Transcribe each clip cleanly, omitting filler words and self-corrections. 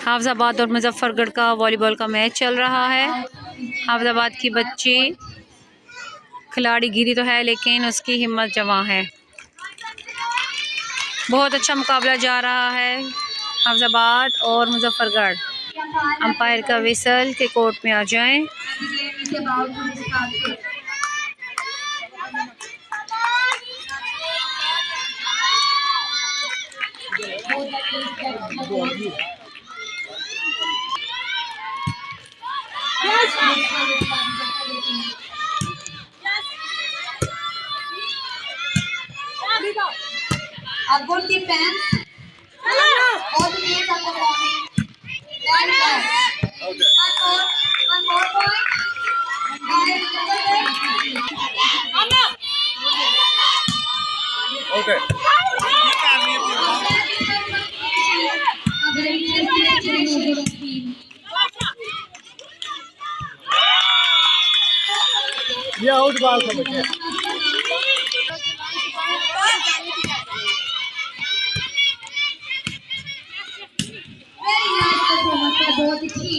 हाफिज़ाबाद और मुजफ्फरगढ़ का वॉलीबॉल का मैच चल रहा है। हाफिज़ाबाद की बच्ची खिलाड़ी गिरी तो है लेकिन उसकी हिम्मत जवां है। बहुत अच्छा मुकाबला जा रहा है हाफिज़ाबाद और मुजफ्फरगढ़। अंपायर का विसल के कोर्ट में आ जाएं। A good defense. All the players are performing very well. Okay. One more point. Okay. ये आउट बॉल समझिए। बहुत अच्छी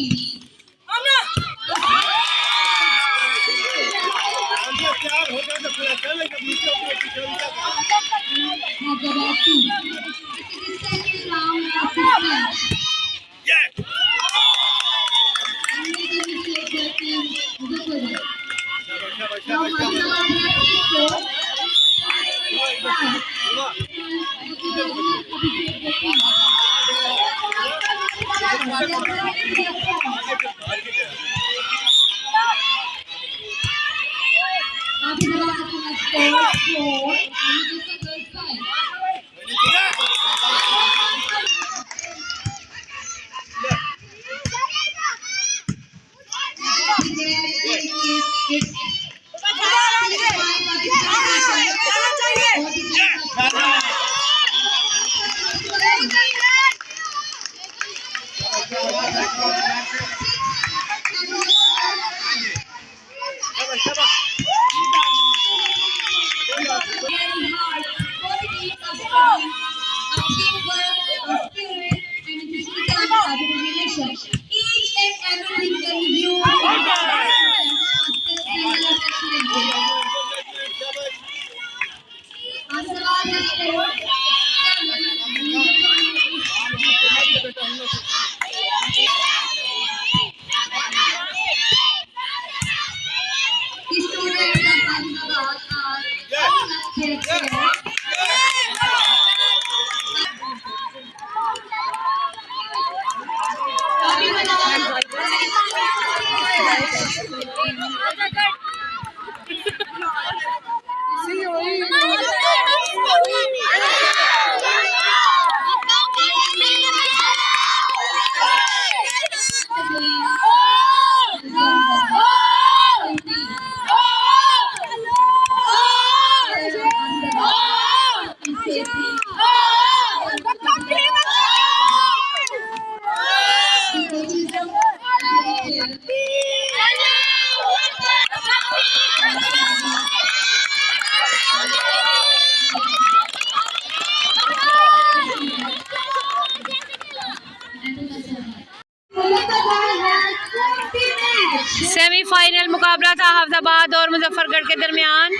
सेमीफाइनल मुकाबला था हाफिज़ाबाद और मुजफ्फरगढ़ के दरमियान,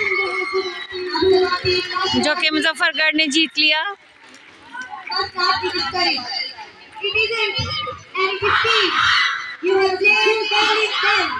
जो कि मुजफ्फरगढ़ ने जीत लिया। You have played very well.